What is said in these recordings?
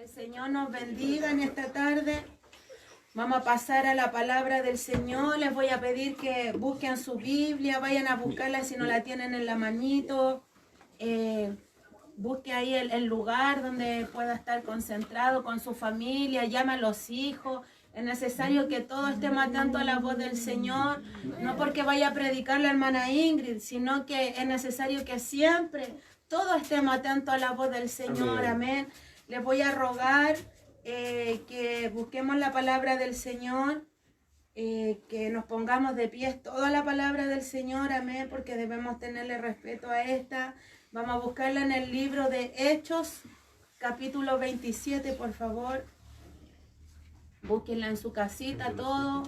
El Señor nos bendiga en esta tarde. Vamos a pasar a la palabra del Señor. Les voy a pedir que busquen su Biblia, vayan a buscarla si no la tienen en la manito. Busque ahí el lugar donde pueda estar concentrado con su familia, llame a los hijos. Es necesario que todos estemos atentos a la voz del Señor, no porque vaya a predicar la hermana Ingrid, sino que es necesario que siempre todos estemos atentos a la voz del Señor. Amén. Les voy a rogar que busquemos la palabra del Señor, que nos pongamos de pie toda la palabra del Señor, amén, porque debemos tenerle respeto a esta. Vamos a buscarla en el libro de Hechos, capítulo 27, por favor. Búsquenla en su casita todo.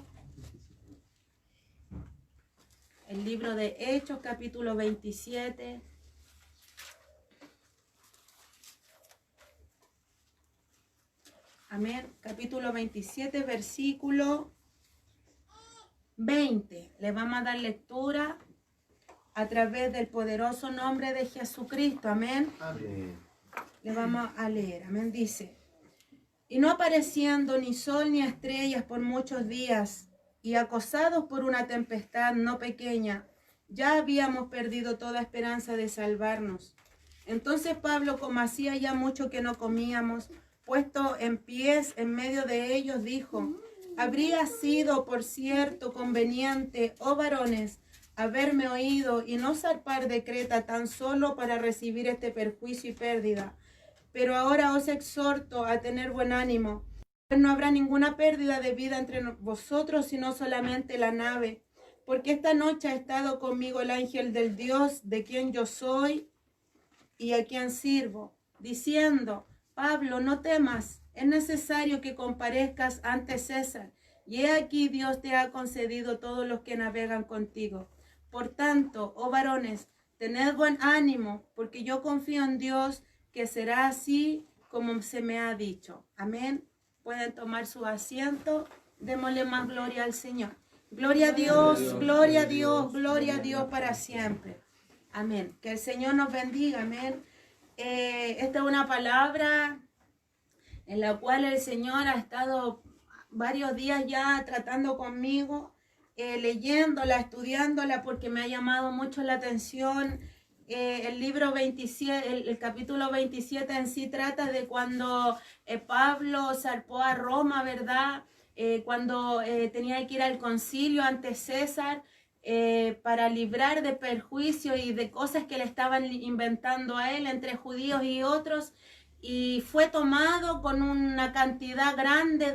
El libro de Hechos, capítulo 27. Amén. Capítulo 27, versículo 20. Le vamos a dar lectura a través del poderoso nombre de Jesucristo. Amén. Amén. Le vamos a leer. Amén. Dice: y no apareciendo ni sol ni estrellas por muchos días, y acosados por una tempestad no pequeña, ya habíamos perdido toda esperanza de salvarnos. Entonces Pablo, como hacía ya mucho que no comíamos, puesto en pies en medio de ellos, dijo: habría sido, por cierto, conveniente, oh varones, haberme oído y no zarpar de Creta tan solo para recibir este perjuicio y pérdida. Pero ahora os exhorto a tener buen ánimo. No habrá ninguna pérdida de vida entre vosotros, sino solamente la nave. Porque esta noche ha estado conmigo el ángel del Dios, de quien yo soy y a quien sirvo, diciendo: Pablo, no temas, es necesario que comparezcas ante César, y he aquí Dios te ha concedido todos los que navegan contigo. Por tanto, oh varones, tened buen ánimo, porque yo confío en Dios, que será así como se me ha dicho. Amén. Pueden tomar su asiento. Démosle más gloria al Señor. Gloria a Dios, gloria a Dios, gloria a Dios para siempre. Amén. Que el Señor nos bendiga. Amén. Esta es una palabra en la cual el Señor ha estado varios días ya tratando conmigo, leyéndola, estudiándola, porque me ha llamado mucho la atención. El libro 27, el capítulo 27 en sí trata de cuando Pablo zarpó a Roma, ¿verdad? Cuando tenía que ir al concilio ante César, para librar de perjuicio y de cosas que le estaban inventando a él entre judíos y otros, y fue tomado con una cantidad grande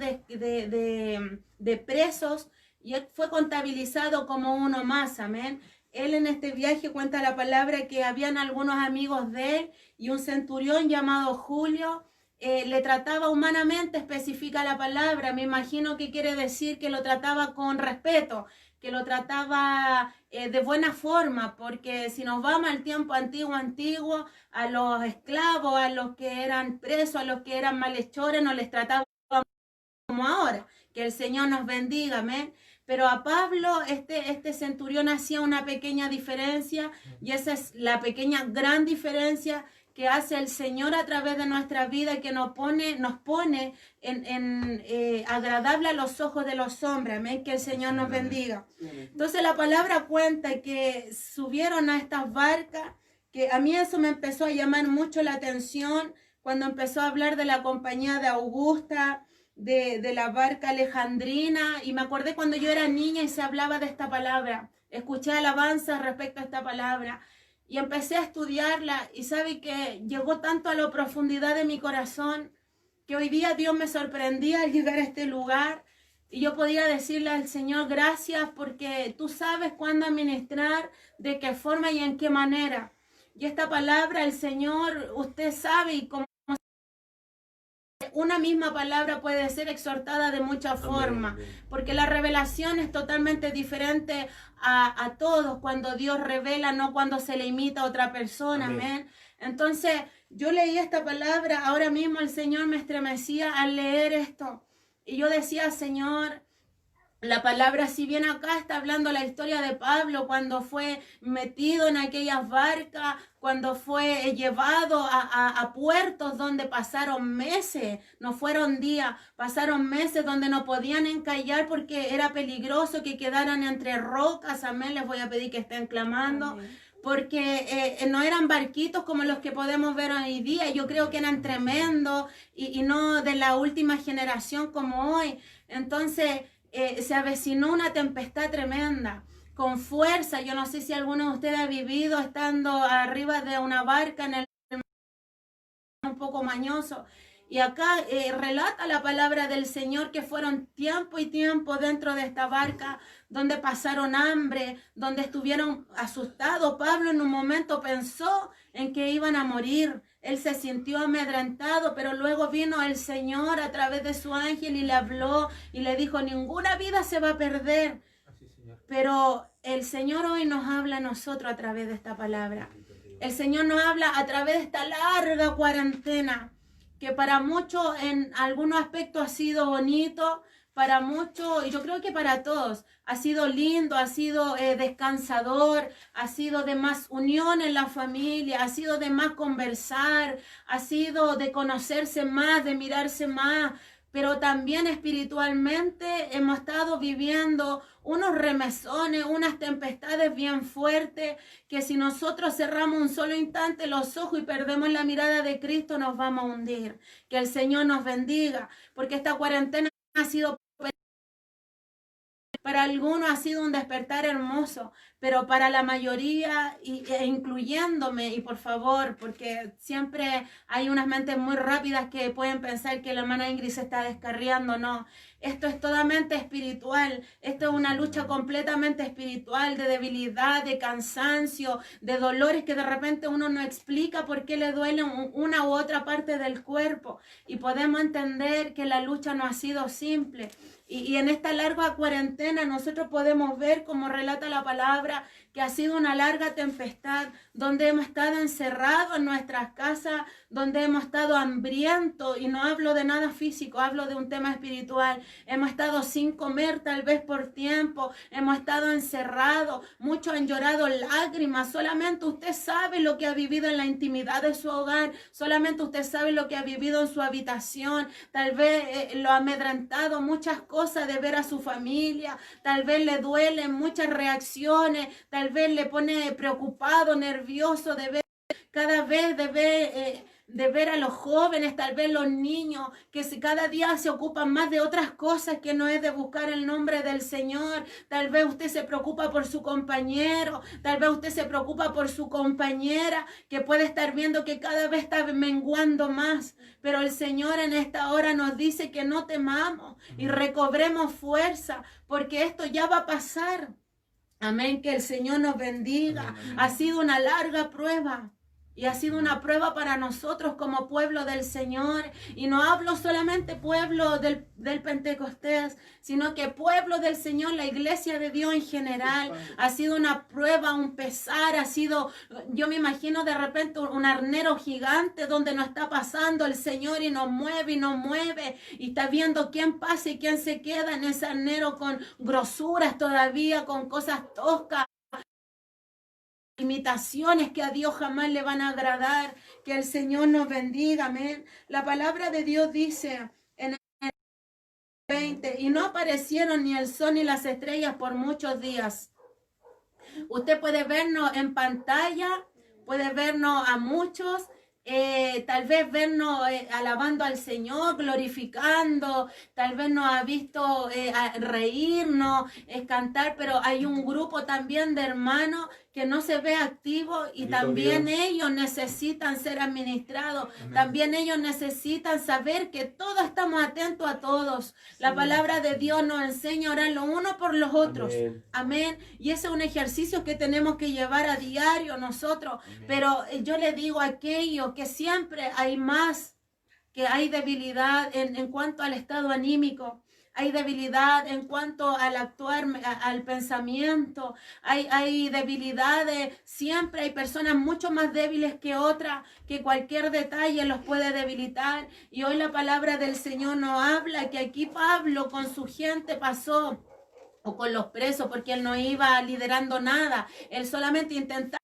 de presos, y él fue contabilizado como uno más. Amén. Él en este viaje cuenta la palabra que habían algunos amigos de él, y un centurión llamado Julio le trataba humanamente, especifica la palabra. Me imagino que quiere decir que lo trataba con respeto, que lo trataba de buena forma, porque si nos vamos al tiempo antiguo, a los esclavos, a los que eran presos, a los que eran malhechores, no les trataba como ahora. Que el Señor nos bendiga, amén. Pero a Pablo, este centurión hacía una pequeña diferencia, y esa es la pequeña gran diferencia que hace el Señor a través de nuestra vida, y que nos pone en agradable a los ojos de los hombres. Amén. Que el Señor nos bendiga. Entonces la palabra cuenta que subieron a estas barcas, que a mí eso me empezó a llamar mucho la atención cuando empezó a hablar de la compañía de Augusta, de la barca alejandrina, y me acordé cuando yo era niña y se hablaba de esta palabra. Escuché alabanzas respecto a esta palabra y empecé a estudiarla, y sabe que llegó tanto a la profundidad de mi corazón que hoy día Dios me sorprendía al llegar a este lugar, y yo podía decirle al Señor: gracias, porque tú sabes cuándo administrar, de qué forma y en qué manera. Y esta palabra, el Señor, usted sabe, y como una misma palabra puede ser exhortada de muchas formas, porque la revelación es totalmente diferente a todos, cuando Dios revela, no cuando se le imita a otra persona. Amén. Entonces yo leí esta palabra, ahora mismo el Señor me estremecía al leer esto, y yo decía: Señor, La palabra, si bien acá está hablando la historia de Pablo cuando fue metido en aquellas barcas, cuando fue llevado a puertos donde pasaron meses, no fueron días, pasaron meses donde no podían encallar porque era peligroso que quedaran entre rocas. Amén, les voy a pedir que estén clamando. Amén. Porque no eran barquitos como los que podemos ver hoy día, yo creo que eran tremendos y no de la última generación como hoy. Entonces, se avecinó una tempestad tremenda, con fuerza. Yo no sé si alguno de ustedes ha vivido estando arriba de una barca en el un poco mañoso. Y acá relata la palabra del Señor que fueron tiempo y tiempo dentro de esta barca, donde pasaron hambre, donde estuvieron asustados. Pablo en un momento pensó en que iban a morir. Él se sintió amedrentado, pero luego vino el Señor a través de su ángel y le habló y le dijo, ninguna vida se va a perder. Pero el Señor hoy nos habla a nosotros a través de esta palabra. El Señor nos habla a través de esta larga cuarentena, que para muchos en algunos aspectos ha sido bonito, para muchos, y yo creo que para todos, ha sido lindo, ha sido descansador, ha sido de más unión en la familia, ha sido de más conversar, ha sido de conocerse más, de mirarse más, pero también espiritualmente hemos estado viviendo unos remesones, unas tempestades bien fuertes, que si nosotros cerramos un solo instante los ojos y perdemos la mirada de Cristo, nos vamos a hundir. Que el Señor nos bendiga, porque esta cuarentena ha sido... Para algunos ha sido un despertar hermoso, pero para la mayoría, incluyéndome, y por favor, porque siempre hay unas mentes muy rápidas que pueden pensar que la hermana Ingrid se está descarriando, no. Esto es totalmente espiritual, esto es una lucha completamente espiritual, de debilidad, de cansancio, de dolores que de repente uno no explica por qué le duele una u otra parte del cuerpo. Y podemos entender que la lucha no ha sido simple. Y en esta larga cuarentena nosotros podemos ver, como relata la palabra, que ha sido una larga tempestad, donde hemos estado encerrados en nuestras casas, donde hemos estado hambrientos, y no hablo de nada físico, hablo de un tema espiritual. Hemos estado sin comer tal vez por tiempo, hemos estado encerrados, muchos han llorado lágrimas. Solamente usted sabe lo que ha vivido en la intimidad de su hogar, solamente usted sabe lo que ha vivido en su habitación. Tal vez lo ha amedrentado muchas cosas de ver a su familia, tal vez le duelen muchas reacciones, tal vez le pone preocupado, nervioso de ver cada vez de ver a los jóvenes, tal vez los niños, que cada día se ocupan más de otras cosas que no es de buscar el nombre del Señor. Tal vez usted se preocupa por su compañero, tal vez usted se preocupa por su compañera, que puede estar viendo que cada vez está menguando más. Pero el Señor en esta hora nos dice que no temamos y recobremos fuerza, porque esto ya va a pasar. Amén, que el Señor nos bendiga. Ha sido una larga prueba. Y ha sido una prueba para nosotros como pueblo del Señor. Y no hablo solamente pueblo del Pentecostés, sino que pueblo del Señor, la iglesia de Dios en general. Ha sido una prueba, un pesar, ha sido, yo me imagino de repente un arnero gigante donde nos está pasando el Señor y nos mueve y está viendo quién pasa y quién se queda en ese arnero con grosuras todavía, con cosas toscas, imitaciones que a Dios jamás le van a agradar. Que el Señor nos bendiga, amén. La palabra de Dios dice en el 20, y no aparecieron ni el sol ni las estrellas por muchos días. Usted puede vernos en pantalla, puede vernos a muchos, tal vez vernos alabando al Señor, glorificando, tal vez nos ha visto reírnos, cantar, pero hay un grupo también de hermanos que no se ve activo y también ellos necesitan ser administrados. Amén. También ellos necesitan saber que todos estamos atentos a todos. La palabra de Dios nos enseña a orar los unos por los otros. Amén. Amén. Y ese es un ejercicio que tenemos que llevar a diario nosotros. Amén. Pero yo le digo a aquellos que siempre hay más, que hay debilidad en cuanto al estado anímico. Hay debilidad en cuanto al actuar, al pensamiento. Hay debilidades. Siempre hay personas mucho más débiles que otras, que cualquier detalle los puede debilitar. Y hoy la palabra del Señor nos habla que aquí Pablo con su gente pasó o con los presos, porque él no iba liderando nada. Él solamente intentaba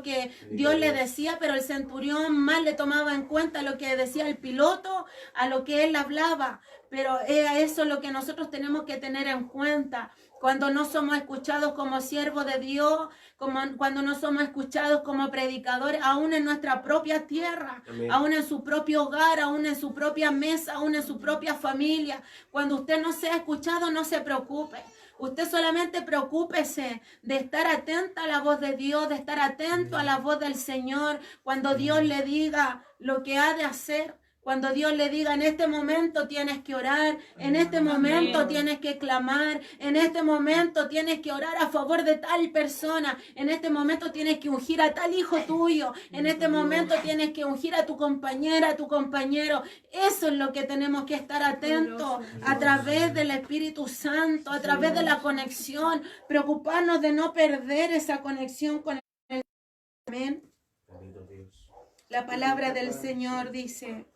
que Dios le decía, pero el centurión más le tomaba en cuenta lo que decía el piloto a lo que él hablaba. Pero eso es lo que nosotros tenemos que tener en cuenta cuando no somos escuchados como siervos de Dios, cuando no somos escuchados como predicadores, aún en nuestra propia tierra, amén, aún en su propio hogar, aún en su propia mesa, aún en su propia familia. Cuando usted no sea escuchado, no se preocupe. Usted solamente preocúpese de estar atenta a la voz de Dios, de estar atento a la voz del Señor. Cuando Dios le diga lo que ha de hacer, cuando Dios le diga, en este momento tienes que orar, en este momento tienes que clamar, en este momento tienes que orar a favor de tal persona, en este momento tienes que ungir a tal hijo tuyo, en este momento tienes que ungir a tu compañera, a tu compañero. Eso es lo que tenemos que estar atentos a través del Espíritu Santo, a través de la conexión, preocuparnos de no perder esa conexión con el Amén. La palabra del Señor dice: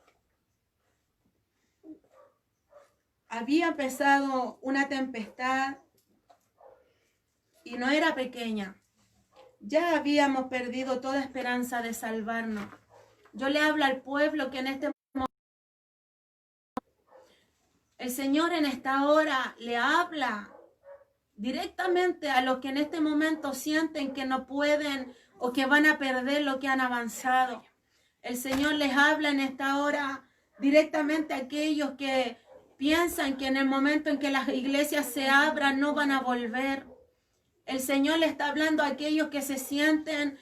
había empezado una tempestad y no era pequeña. Ya habíamos perdido toda esperanza de salvarnos. Yo le hablo al pueblo que en este momento, el Señor en esta hora le habla directamente a los que en este momento sienten que no pueden o que van a perder lo que han avanzado. El Señor les habla en esta hora directamente a aquellos que piensan que en el momento en que las iglesias se abran no van a volver. El Señor le está hablando a aquellos que se sienten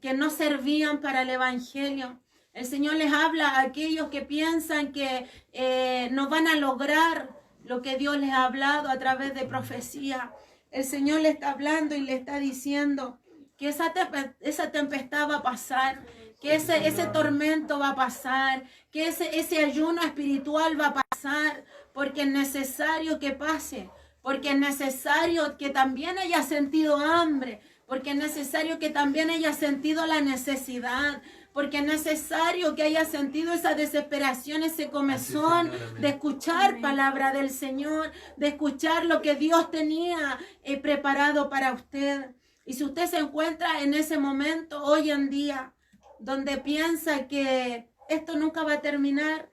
que no servían para el evangelio. El Señor les habla a aquellos que piensan que no van a lograr lo que Dios les ha hablado a través de profecía. El Señor le está hablando y le está diciendo que esa tempestad va a pasar, que ese tormento va a pasar, que ese ayuno espiritual va a pasar, porque es necesario que pase, porque es necesario que también haya sentido hambre, porque es necesario que también haya sentido la necesidad, porque es necesario que haya sentido esa desesperación, ese comezón de escuchar palabra del Señor, de escuchar lo que Dios tenía preparado para usted. Y si usted se encuentra en ese momento hoy en día, donde piensa que esto nunca va a terminar,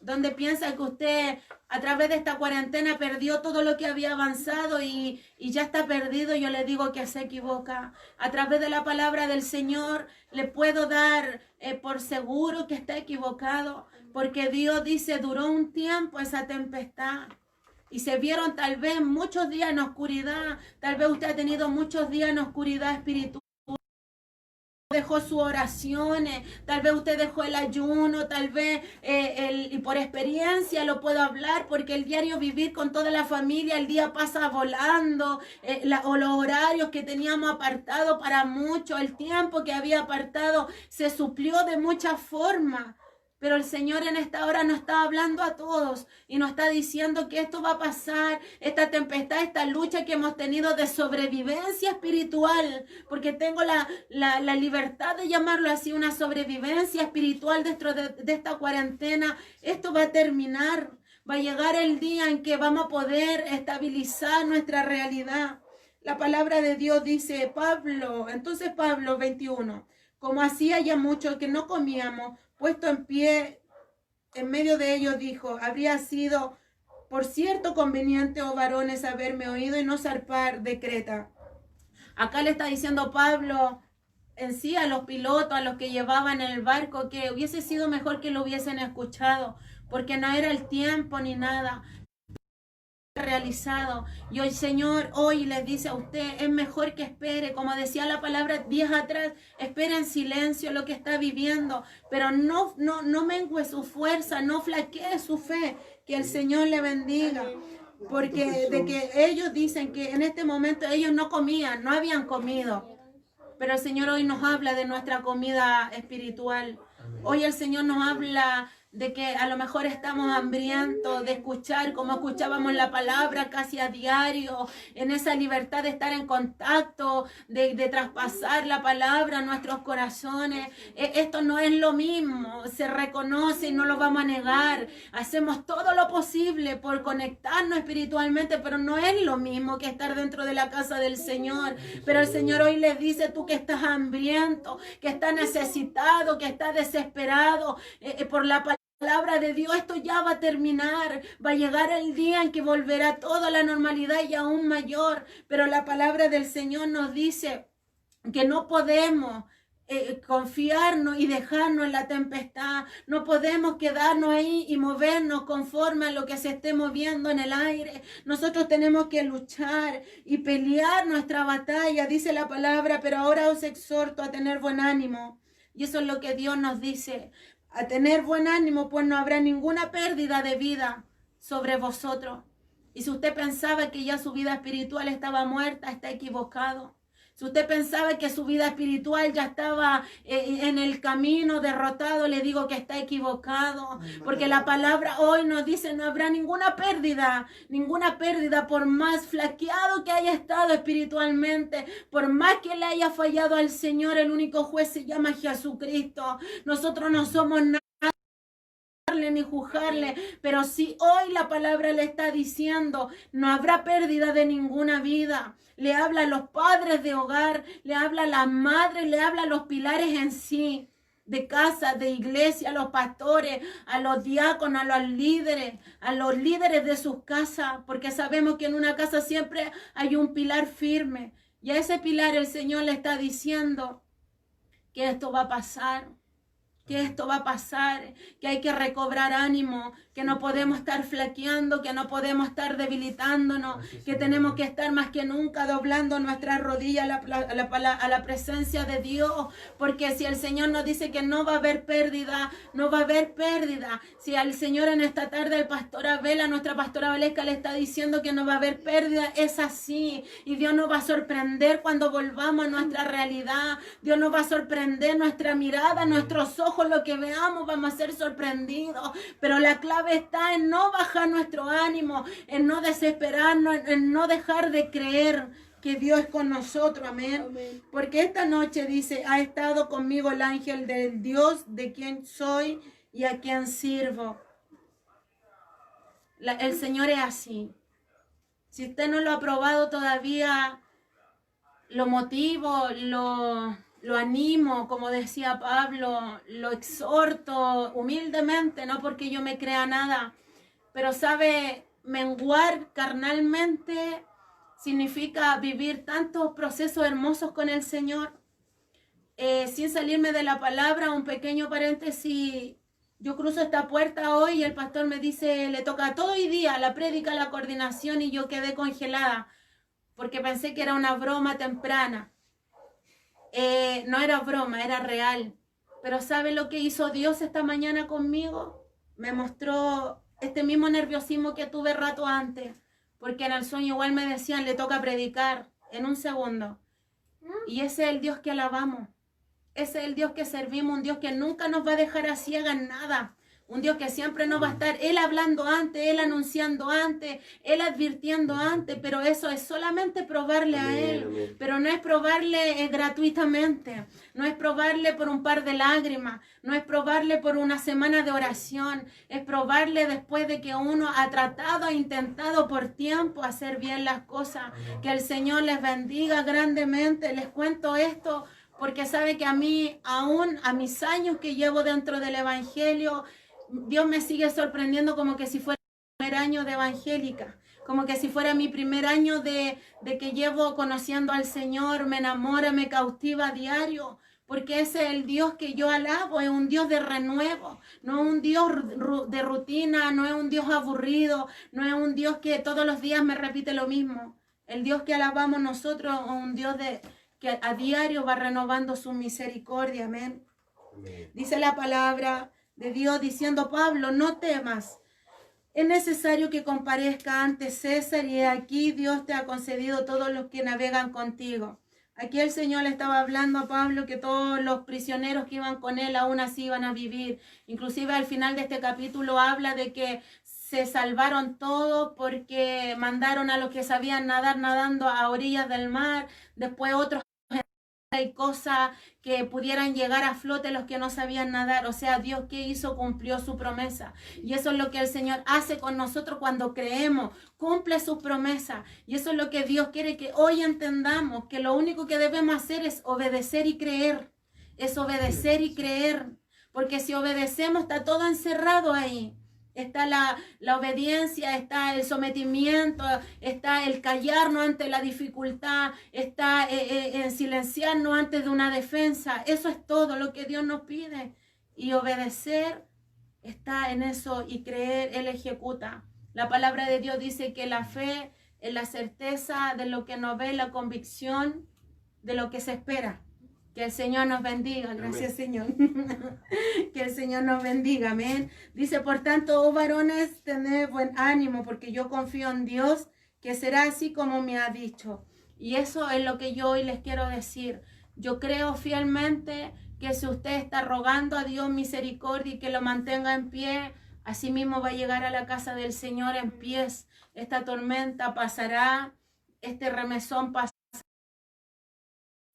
donde piensa que usted a través de esta cuarentena perdió todo lo que había avanzado y ya está perdido, yo le digo que se equivoca. A través de la palabra del Señor le puedo dar por seguro que está equivocado, porque Dios dice, duró un tiempo esa tempestad. Y se vieron tal vez muchos días en oscuridad, tal vez usted ha tenido muchos días en oscuridad espiritual. Dejó sus oraciones, tal vez usted dejó el ayuno, tal vez y por experiencia lo puedo hablar, porque el diario vivir con toda la familia, el día pasa volando, o los horarios que teníamos apartado para muchos, el tiempo que había apartado se suplió de muchas formas. Pero el Señor en esta hora nos está hablando a todos y nos está diciendo que esto va a pasar, esta tempestad, esta lucha que hemos tenido de sobrevivencia espiritual, porque tengo la libertad de llamarlo así, una sobrevivencia espiritual dentro de esta cuarentena. Esto va a terminar, va a llegar el día en que vamos a poder estabilizar nuestra realidad. La palabra de Dios dice, entonces Pablo 21, como hacía ya mucho que no comíamos, puesto en pie en medio de ellos, dijo, habría sido por cierto conveniente, oh varones, haberme oído y no zarpar de Creta. Acá le está diciendo Pablo en sí a los pilotos, a los que llevaban el barco, que hubiese sido mejor que lo hubiesen escuchado, porque no era el tiempo ni nada realizado. Y hoy, Señor, hoy les dice a usted, es mejor que espere, como decía la palabra días atrás, espere en silencio lo que está viviendo, pero no mengue su fuerza, no flaquee su fe, que el Señor le bendiga. Porque de que ellos dicen que en este momento ellos no comían, no habían comido, pero el Señor hoy nos habla de nuestra comida espiritual. Hoy el Señor nos habla de que a lo mejor estamos hambrientos de escuchar como escuchábamos la palabra casi a diario, en esa libertad de estar en contacto, de traspasar la palabra a nuestros corazones. Esto no es lo mismo, se reconoce y no lo vamos a negar. Hacemos todo lo posible por conectarnos espiritualmente, pero no es lo mismo que estar dentro de la casa del Señor. Pero el Señor hoy les dice, tú que estás hambriento, que estás necesitado, que estás desesperado por la palabra de Dios, esto ya va a terminar, va a llegar el día en que volverá todo a la normalidad y aún mayor, pero la palabra del Señor nos dice que no podemos confiarnos y dejarnos en la tempestad, no podemos quedarnos ahí y movernos conforme a lo que se esté moviendo en el aire. Nosotros tenemos que luchar y pelear nuestra batalla, dice la palabra, pero ahora os exhorto a tener buen ánimo, y eso es lo que Dios nos dice. A tener buen ánimo, pues no habrá ninguna pérdida de vida sobre vosotros. Y si usted pensaba que ya su vida espiritual estaba muerta, está equivocado. Si usted pensaba que su vida espiritual ya estaba en el camino derrotado, le digo que está equivocado. Porque la palabra hoy nos dice no habrá ninguna pérdida, por más flaqueado que haya estado espiritualmente, por más que le haya fallado al Señor, el único juez se llama Jesucristo. Nosotros no somos nada ni juzgarle, pero si hoy la palabra le está diciendo no habrá pérdida de ninguna vida, le habla a los padres de hogar, le habla a las madres, le habla a los pilares en sí de casa, de iglesia, a los pastores, a los diáconos, a los líderes de sus casas, porque sabemos que en una casa siempre hay un pilar firme, y a ese pilar el Señor le está diciendo que esto va a pasar, que hay que recobrar ánimo, que no podemos estar flaqueando, que no podemos estar debilitándonos, que tenemos que estar más que nunca doblando nuestras rodillas a la presencia de Dios, porque si el Señor nos dice que no va a haber pérdida, no va a haber pérdida. Si al Señor en esta tarde el pastor Abela, nuestra pastora Valesca, le está diciendo que no va a haber pérdida, es así, y Dios nos va a sorprender cuando volvamos a nuestra realidad. Dios nos va a sorprender, nuestra mirada, nuestros ojos, lo que veamos, vamos a ser sorprendidos, pero la clave está en no bajar nuestro ánimo, en no desesperarnos, en no dejar de creer que Dios es con nosotros, amén. Porque esta noche dice, ha estado conmigo el ángel del Dios de quien soy y a quien sirvo. El Señor es así. Si usted no lo ha probado todavía, lo motivo, lo animo, como decía Pablo, lo exhorto humildemente, no porque yo me crea nada, pero sabe, menguar carnalmente significa vivir tantos procesos hermosos con el Señor. Sin salirme de la palabra, un pequeño paréntesis, yo cruzo esta puerta hoy y el pastor me dice, le toca todo el día la prédica, la coordinación, y yo quedé congelada porque pensé que era una broma temprana. No era broma, era real. Pero ¿sabe lo que hizo Dios esta mañana conmigo? Me mostró este mismo nerviosismo que tuve rato antes, porque en el sueño igual me decían, le toca predicar en un segundo. Y ese es el Dios que alabamos, ese es el Dios que servimos, un Dios que nunca nos va a dejar a ciegas en nada. Un Dios que siempre nos va a estar, Él hablando antes, Él anunciando antes, Él advirtiendo antes, pero eso es solamente probarle a Él. Pero no es probarle gratuitamente, no es probarle por un par de lágrimas, no es probarle por una semana de oración, es probarle después de que uno ha tratado, ha intentado por tiempo hacer bien las cosas. Que el Señor les bendiga grandemente. Les cuento esto porque sabe que a mí, aún a mis años que llevo dentro del Evangelio, Dios me sigue sorprendiendo como que si fuera mi primer año de evangélica, como que si fuera mi primer año de que llevo conociendo al Señor, me enamora, me cautiva a diario, porque ese es el Dios que yo alabo, es un Dios de renuevo, no es un Dios de rutina, no es un Dios aburrido, no es un Dios que todos los días me repite lo mismo. El Dios que alabamos nosotros es un Dios que a diario va renovando su misericordia, amén. Dice la palabra de Dios diciendo, Pablo, no temas, es necesario que comparezca ante César, y aquí Dios te ha concedido todos los que navegan contigo. Aquí el Señor le estaba hablando a Pablo que todos los prisioneros que iban con él aún así iban a vivir. Inclusive al final de este capítulo habla de que se salvaron todos porque mandaron a los que sabían nadar nadando a orillas del mar. Después otros hay cosas que pudieran llegar a flote los que no sabían nadar. O sea, Dios que hizo cumplió su promesa. Y eso es lo que el Señor hace con nosotros cuando creemos. Cumple su promesa. Y eso es lo que Dios quiere que hoy entendamos. Que lo único que debemos hacer es obedecer y creer. Es obedecer y creer. Porque si obedecemos está todo encerrado ahí. Está la obediencia, está el sometimiento, está el callarnos ante la dificultad, está el silenciarnos antes de una defensa. Eso es todo lo que Dios nos pide. Y obedecer está en eso y creer, Él ejecuta. La palabra de Dios dice que la fe es la certeza de lo que no ve, la convicción de lo que se espera. Que el Señor nos bendiga. Gracias, Señor. Que el Señor nos bendiga. Amén. Dice, por tanto, oh varones, tened buen ánimo, porque yo confío en Dios, que será así como me ha dicho. Y eso es lo que yo hoy les quiero decir. Yo creo fielmente que si usted está rogando a Dios misericordia y que lo mantenga en pie, así mismo va a llegar a la casa del Señor en pies. Esta tormenta pasará, este remesón pasará.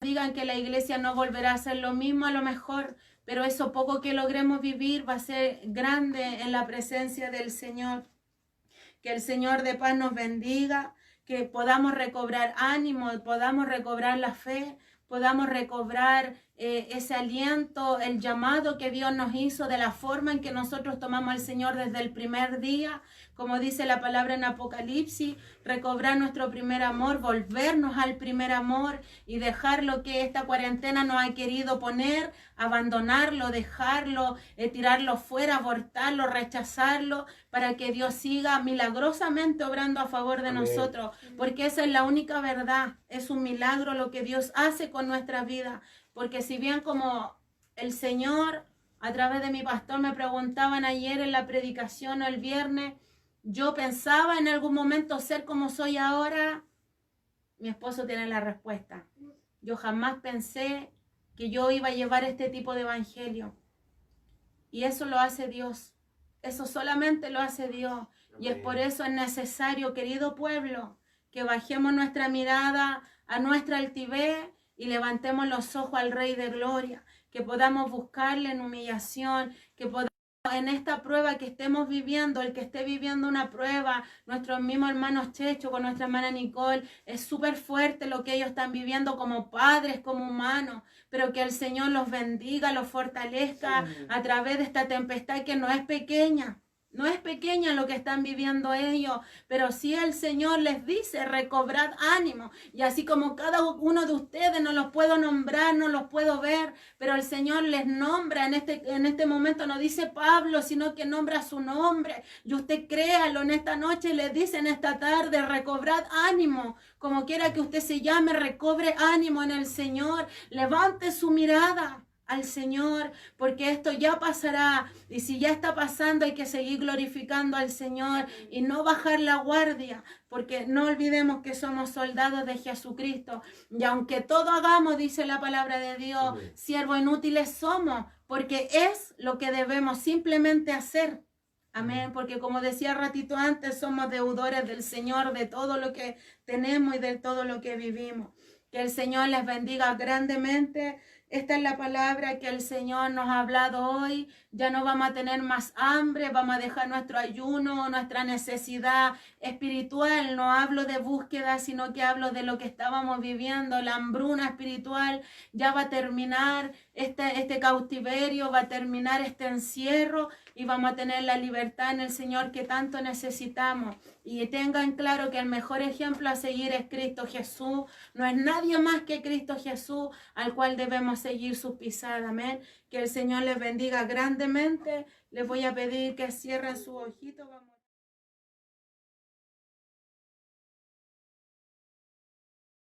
Digan que la iglesia no volverá a ser lo mismo a lo mejor, pero eso poco que logremos vivir va a ser grande en la presencia del Señor. Que el Señor de paz nos bendiga, que podamos recobrar ánimo, podamos recobrar la fe, podamos recobrar ese aliento, el llamado que Dios nos hizo, de la forma en que nosotros tomamos al Señor desde el primer día, como dice la palabra en Apocalipsis, recobrar nuestro primer amor, volvernos al primer amor y dejar lo que esta cuarentena nos ha querido poner, abandonarlo, dejarlo, tirarlo fuera, abortarlo, rechazarlo, para que Dios siga milagrosamente obrando a favor de nosotros, porque esa es la única verdad. Es un milagro lo que Dios hace con nuestra vida, porque si bien como el Señor a través de mi pastor me preguntaban ayer en la predicación o el viernes, yo pensaba en algún momento ser como soy ahora, mi esposo tiene la respuesta. Yo jamás pensé que yo iba a llevar este tipo de evangelio. Y eso lo hace Dios. Eso solamente lo hace Dios. Y es por eso es necesario, querido pueblo, que bajemos nuestra mirada a nuestra altivez y levantemos los ojos al Rey de Gloria. Que podamos buscarle en humillación, que podamos en esta prueba que estemos viviendo, el que esté viviendo una prueba, nuestros mismos hermanos Checho con nuestra hermana Nicole, es súper fuerte lo que ellos están viviendo como padres, como humanos, pero que el Señor los bendiga, los fortalezca a través de esta tempestad que no es pequeña. No es pequeña lo que están viviendo ellos, pero sí el Señor les dice, recobrad ánimo. Y así como cada uno de ustedes, no los puedo nombrar, no los puedo ver, pero el Señor les nombra en este momento, no dice Pablo, sino que nombra su nombre. Y usted créalo en esta noche, le dice en esta tarde, recobrad ánimo. Como quiera que usted se llame, recobre ánimo en el Señor. Levante su mirada al Señor, porque esto ya pasará, y si ya está pasando hay que seguir glorificando al Señor y no bajar la guardia, porque no olvidemos que somos soldados de Jesucristo, y aunque todo hagamos, dice la palabra de Dios, siervos inútiles somos, porque es lo que debemos simplemente hacer. Amén, porque como decía ratito antes, somos deudores del Señor, de todo lo que tenemos y de todo lo que vivimos. Que el Señor les bendiga grandemente. Esta es la palabra que el Señor nos ha hablado hoy. Ya no vamos a tener más hambre, vamos a dejar nuestro ayuno, nuestra necesidad espiritual. No hablo de búsqueda, sino que hablo de lo que estábamos viviendo. La hambruna espiritual ya va a terminar, este cautiverio va a terminar, este encierro, y vamos a tener la libertad en el Señor que tanto necesitamos. Y tengan claro que el mejor ejemplo a seguir es Cristo Jesús. No es nadie más que Cristo Jesús al cual debemos seguir sus pisadas. Amén. Que el Señor les bendiga grandemente. Les voy a pedir que cierren su ojito. Vamos.